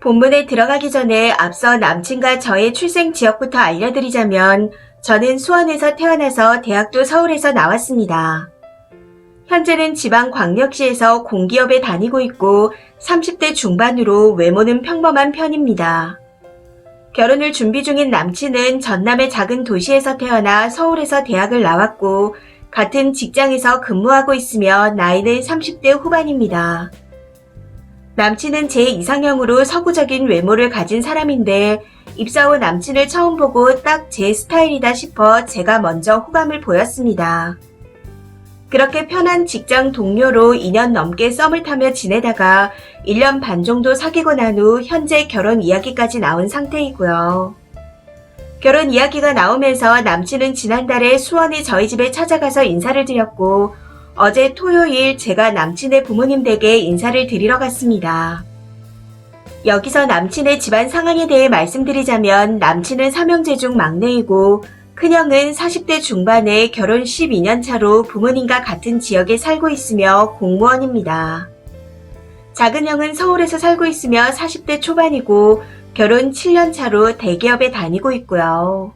본문에 들어가기 전에 앞서 남친과 저의 출생 지역부터 알려드리자면 저는 수원에서 태어나서 대학도 서울에서 나왔습니다. 현재는 지방광역시에서 공기업에 다니고 있고 30대 중반으로 외모는 평범한 편입니다. 결혼을 준비 중인 남친은 전남의 작은 도시에서 태어나 서울에서 대학을 나왔고 같은 직장에서 근무하고 있으며 나이는 30대 후반입니다. 남친은 제 이상형으로 서구적인 외모를 가진 사람인데 입사 후 남친을 처음 보고 딱 제 스타일이다 싶어 제가 먼저 호감을 보였습니다. 그렇게 편한 직장 동료로 2년 넘게 썸을 타며 지내다가 1년 반 정도 사귀고 난 후 현재 결혼 이야기까지 나온 상태이고요. 결혼 이야기가 나오면서 남친은 지난달에 수원의 저희 집에 찾아가서 인사를 드렸고 어제 토요일 제가 남친의 부모님 댁에 인사를 드리러 갔습니다. 여기서 남친의 집안 상황에 대해 말씀드리자면 남친은 삼형제 중 막내이고 큰형은 40대 중반에 결혼 12년 차로 부모님과 같은 지역에 살고 있으며 공무원입니다. 작은 형은 서울에서 살고 있으며 40대 초반이고 결혼 7년 차로 대기업에 다니고 있고요.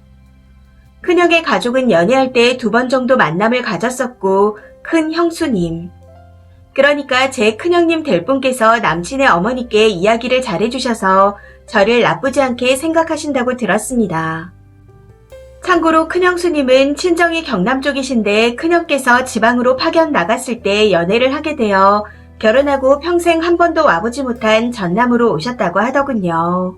큰형의 가족은 연애할 때 2번 정도 만남을 가졌었고 큰 형수님, 그러니까 제 큰형님 될 분께서 남친의 어머니께 이야기를 잘해주셔서 저를 나쁘지 않게 생각하신다고 들었습니다. 참고로 큰형수님은 친정이 경남 쪽이신데 큰형께서 지방으로 파견 나갔을 때 연애를 하게 되어 결혼하고 평생 한 번도 와보지 못한 전남으로 오셨다고 하더군요.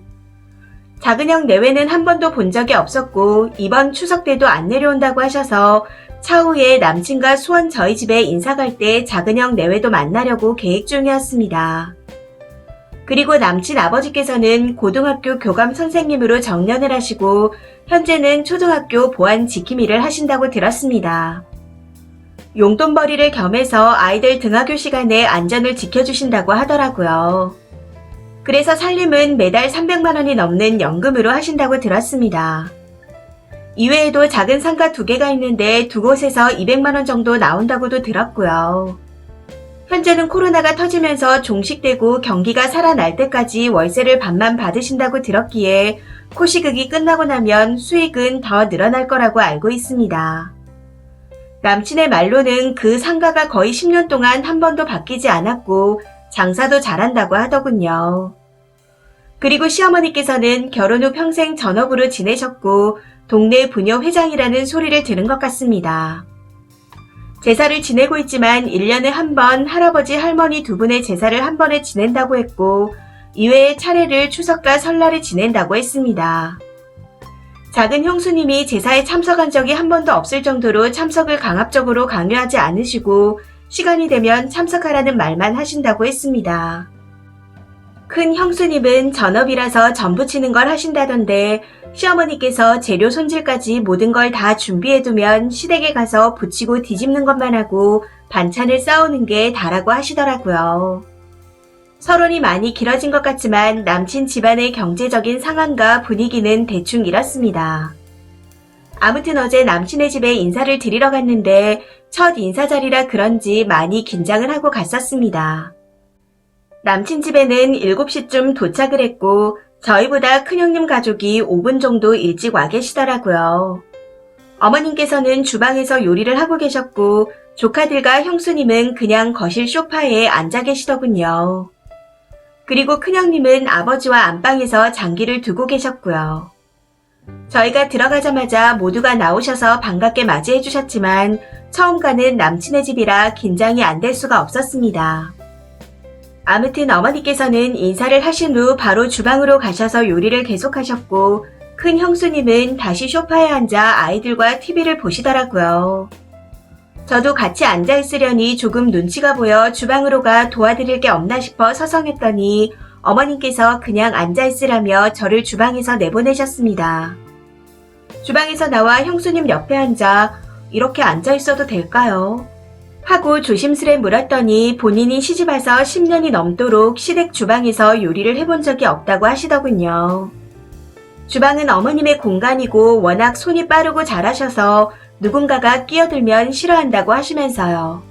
작은형 내외는 한 번도 본 적이 없었고 이번 추석 때도 안 내려온다고 하셔서 차후에 남친과 수원 저희 집에 인사 갈 때 작은형 내외도 만나려고 계획 중이었습니다. 그리고 남친 아버지께서는 고등학교 교감 선생님으로 정년을 하시고 현재는 초등학교 보안 지킴 일을 하신다고 들었습니다. 용돈벌이를 겸해서 아이들 등하교 시간에 안전을 지켜주신다고 하더라고요. 그래서 살림은 매달 300만 원이 넘는 연금으로 하신다고 들었습니다. 이외에도 작은 상가 2개가 있는데 2곳에서 200만 원 정도 나온다고도 들었고요. 현재는 코로나가 터지면서 종식되고 경기가 살아날 때까지 월세를 반만 받으신다고 들었기에 코시극이 끝나고 나면 수익은 더 늘어날 거라고 알고 있습니다. 남친의 말로는 그 상가가 거의 10년 동안 한 번도 바뀌지 않았고 장사도 잘한다고 하더군요. 그리고 시어머니께서는 결혼 후 평생 전업으로 지내셨고 동네 부녀 회장이라는 소리를 들은 것 같습니다. 제사를 지내고 있지만 1년에 한 번 할아버지 할머니 2분의 제사를 한 번에 지낸다고 했고 이외에 차례를 추석과 설날에 지낸다고 했습니다. 작은 형수님이 제사에 참석한 적이 한 번도 없을 정도로 참석을 강압적으로 강요하지 않으시고 시간이 되면 참석하라는 말만 하신다고 했습니다. 큰 형수님은 전업이라서 전 부치는 걸 하신다던데 시어머니께서 재료 손질까지 모든 걸 다 준비해두면 시댁에 가서 부치고 뒤집는 것만 하고 반찬을 싸우는 게 다라고 하시더라고요. 서론이 많이 길어진 것 같지만 남친 집안의 경제적인 상황과 분위기는 대충 이렇습니다. 아무튼 어제 남친의 집에 인사를 드리러 갔는데 첫 인사 자리라 그런지 많이 긴장을 하고 갔었습니다. 남친 집에는 7시쯤 도착을 했고 저희보다 큰형님 가족이 5분 정도 일찍 와 계시더라고요. 어머님께서는 주방에서 요리를 하고 계셨고 조카들과 형수님은 그냥 거실 소파에 앉아 계시더군요. 그리고 큰형님은 아버지와 안방에서 장기를 두고 계셨고요. 저희가 들어가자마자 모두가 나오셔서 반갑게 맞이해 주셨지만 처음 가는 남친의 집이라 긴장이 안 될 수가 없었습니다. 아무튼 어머니께서는 인사를 하신 후 바로 주방으로 가셔서 요리를 계속하셨고 큰 형수님은 다시 소파에 앉아 아이들과 TV를 보시더라고요. 저도 같이 앉아있으려니 조금 눈치가 보여 주방으로 가 도와드릴 게 없나 싶어 서성했더니 어머님께서 그냥 앉아있으라며 저를 주방에서 내보내셨습니다. 주방에서 나와 형수님 옆에 앉아 이렇게 앉아있어도 될까요? 하고 조심스레 물었더니 본인이 시집와서 10년이 넘도록 시댁 주방에서 요리를 해본 적이 없다고 하시더군요. 주방은 어머님의 공간이고 워낙 손이 빠르고 잘하셔서 누군가가 끼어들면 싫어한다고 하시면서요.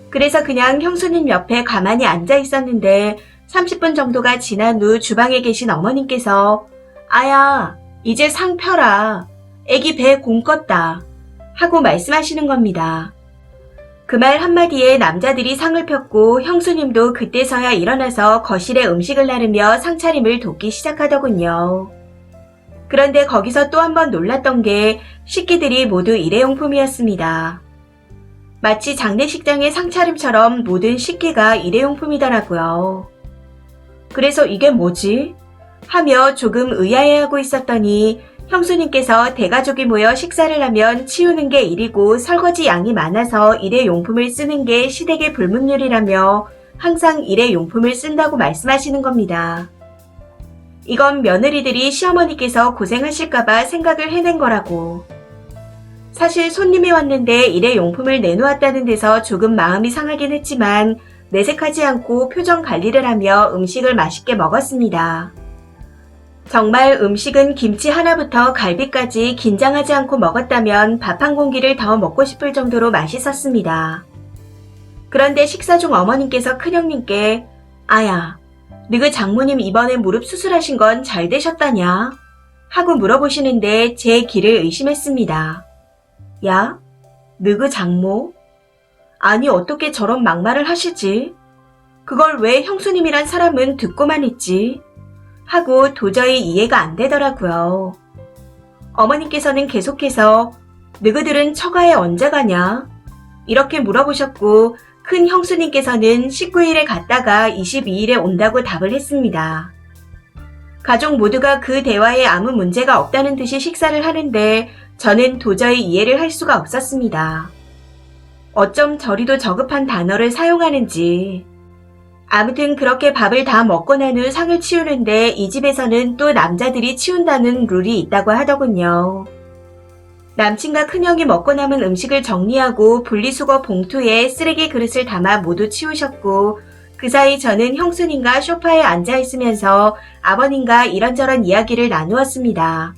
그래서 그냥 형수님 옆에 가만히 앉아 있었는데 30분 정도가 지난 후 주방에 계신 어머님께서 아야, 이제 상 펴라. 애기 배 공 껐다. 하고 말씀하시는 겁니다. 그 말 한마디에 남자들이 상을 폈고 형수님도 그때서야 일어나서 거실에 음식을 나르며 상차림을 돕기 시작하더군요. 그런데 거기서 또 한 번 놀랐던 게 식기들이 모두 일회용품이었습니다. 마치 장례식장의 상차림처럼 모든 식기가 일회용품이더라고요. 그래서 이게 뭐지? 하며 조금 의아해하고 있었더니 형수님께서 대가족이 모여 식사를 하면 치우는 게 일이고 설거지 양이 많아서 일회용품을 쓰는 게 시댁의 불문율이라며 항상 일회용품을 쓴다고 말씀하시는 겁니다. 이건 며느리들이 시어머니께서 고생하실까봐 생각을 해낸 거라고. 사실 손님이 왔는데 일회용품을 내놓았다는 데서 조금 마음이 상하긴 했지만 내색하지 않고 표정 관리를 하며 음식을 맛있게 먹었습니다. 정말 음식은 김치 하나부터 갈비까지 긴장하지 않고 먹었다면 밥 한 공기를 더 먹고 싶을 정도로 맛있었습니다. 그런데 식사 중 어머님께서 큰형님께 아야, 너그 장모님 이번에 무릎 수술하신 건 잘 되셨다냐? 하고 물어보시는데 제 귀를 의심했습니다. 야, 너그 장모? 아니 어떻게 저런 막말을 하시지? 그걸 왜 형수님이란 사람은 듣고만 있지? 하고 도저히 이해가 안 되더라고요. 어머님께서는 계속해서 너희들은 처가에 언제 가냐? 이렇게 물어보셨고 큰 형수님께서는 19일에 갔다가 22일에 온다고 답을 했습니다. 가족 모두가 그 대화에 아무 문제가 없다는 듯이 식사를 하는데 저는 도저히 이해를 할 수가 없었습니다. 어쩜 저리도 저급한 단어를 사용하는지. 아무튼 그렇게 밥을 다 먹고 난 후 상을 치우는데 이 집에서는 또 남자들이 치운다는 룰이 있다고 하더군요. 남친과 큰형이 먹고 남은 음식을 정리하고 분리수거 봉투에 쓰레기 그릇을 담아 모두 치우셨고 그 사이 저는 형수님과 소파에 앉아 있으면서 아버님과 이런저런 이야기를 나누었습니다.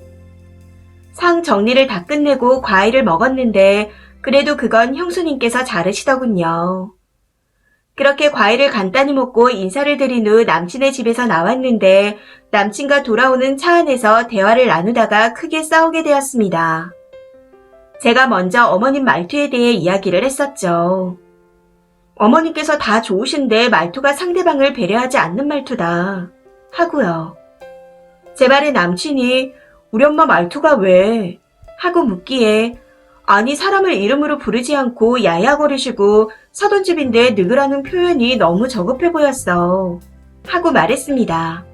상 정리를 다 끝내고 과일을 먹었는데 그래도 그건 형수님께서 자르시더군요. 그렇게 과일을 간단히 먹고 인사를 드린 후 남친의 집에서 나왔는데 남친과 돌아오는 차 안에서 대화를 나누다가 크게 싸우게 되었습니다. 제가 먼저 어머님 말투에 대해 이야기를 했었죠. 어머님께서 다 좋으신데 말투가 상대방을 배려하지 않는 말투다. 하고요. 제 말에 남친이 우리 엄마 말투가 왜? 하고 묻기에 아니 사람을 이름으로 부르지 않고 야야거리시고 사돈집인데 느그라는 표현이 너무 저급해 보였어. 하고 말했습니다.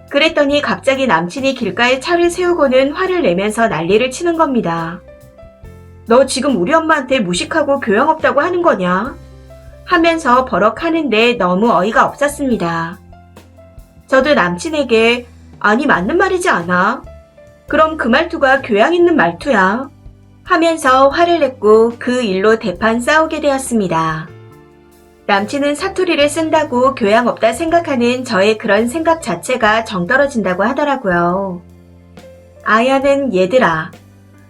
그랬더니 갑자기 남친이 길가에 차를 세우고는 화를 내면서 난리를 치는 겁니다. 너 지금 우리 엄마한테 무식하고 교양 없다고 하는 거냐? 하면서 버럭하는데 너무 어이가 없었습니다. 저도 남친에게 아니 맞는 말이지 않아? 그럼 그 말투가 교양 있는 말투야. 하면서 화를 냈고 그 일로 대판 싸우게 되었습니다. 남친은 사투리를 쓴다고 교양 없다 생각하는 저의 그런 생각 자체가 정떨어진다고 하더라고요. 아야는 얘들아,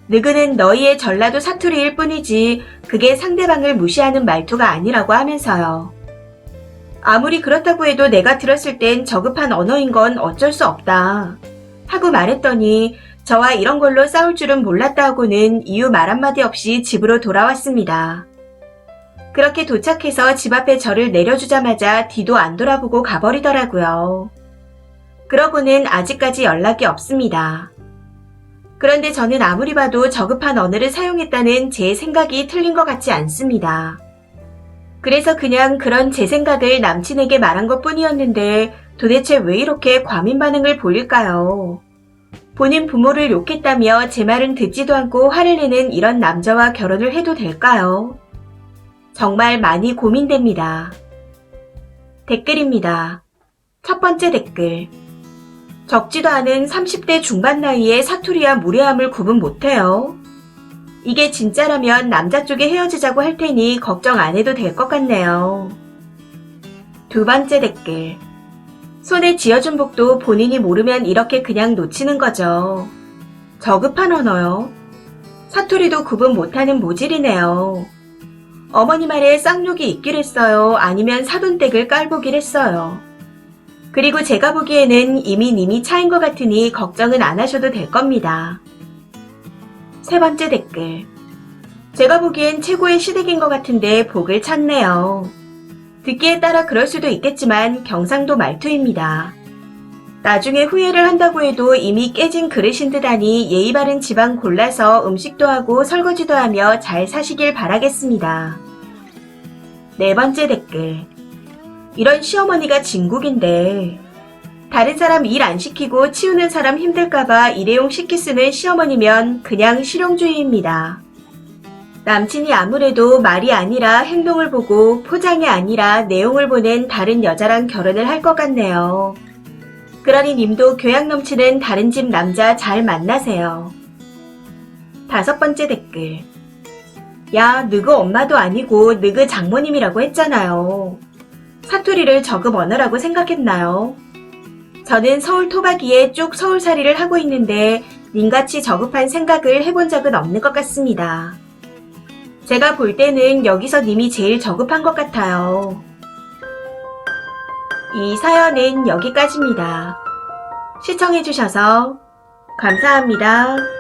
너희는 너희의 전라도 사투리일 뿐이지 그게 상대방을 무시하는 말투가 아니라고 하면서요. 아무리 그렇다고 해도 내가 들었을 땐 저급한 언어인 건 어쩔 수 없다. 하고 말했더니 저와 이런 걸로 싸울 줄은 몰랐다 하고는 이유 말 한마디 없이 집으로 돌아왔습니다. 그렇게 도착해서 집 앞에 저를 내려주자마자 뒤도 안 돌아보고 가버리더라고요. 그러고는 아직까지 연락이 없습니다. 그런데 저는 아무리 봐도 저급한 언어를 사용했다는 제 생각이 틀린 것 같지 않습니다. 그래서 그냥 그런 제 생각을 남친에게 말한 것 뿐이었는데 도대체 왜 이렇게 과민 반응을 보일까요? 본인 부모를 욕했다며 제 말은 듣지도 않고 화를 내는 이런 남자와 결혼을 해도 될까요? 정말 많이 고민됩니다. 댓글입니다. 첫 번째 댓글. 적지도 않은 30대 중반 나이에 사투리와 무례함을 구분 못해요. 이게 진짜라면 남자 쪽에 헤어지자고 할 테니 걱정 안 해도 될 것 같네요. 두 번째 댓글. 손에 쥐어준 복도 본인이 모르면 이렇게 그냥 놓치는 거죠. 저급한 언어요. 사투리도 구분 못하는 모질이네요. 어머니 말에 쌍욕이 있길 했어요. 아니면 사돈댁을 깔보길 했어요. 그리고 제가 보기에는 이미 님이 차인 것 같으니 걱정은 안 하셔도 될 겁니다. 세 번째 댓글. 제가 보기엔 최고의 시댁인 것 같은데 복을 찾네요. 듣기에 따라 그럴 수도 있겠지만 경상도 말투입니다. 나중에 후회를 한다고 해도 이미 깨진 그릇인 듯 하니 예의 바른 집안 골라서 음식도 하고 설거지도 하며 잘 사시길 바라겠습니다. 네 번째 댓글. 이런 시어머니가 진국인데 다른 사람 일 안 시키고 치우는 사람 힘들까봐 일회용 식기 쓰는 시어머니면 그냥 실용주의입니다. 남친이 아무래도 말이 아니라 행동을 보고 포장이 아니라 내용을 보는 다른 여자랑 결혼을 할 것 같네요. 그러니 님도 교양 넘치는 다른 집 남자 잘 만나세요. 다섯 번째 댓글. 야, 너그 엄마도 아니고 너그 장모님이라고 했잖아요. 사투리를 저급 언어라고 생각했나요? 저는 서울 토박이에 쭉 서울살이를 하고 있는데 님같이 저급한 생각을 해본 적은 없는 것 같습니다. 제가 볼 때는 여기서 님이 제일 저급한 것 같아요. 이 사연은 여기까지입니다. 시청해주셔서 감사합니다.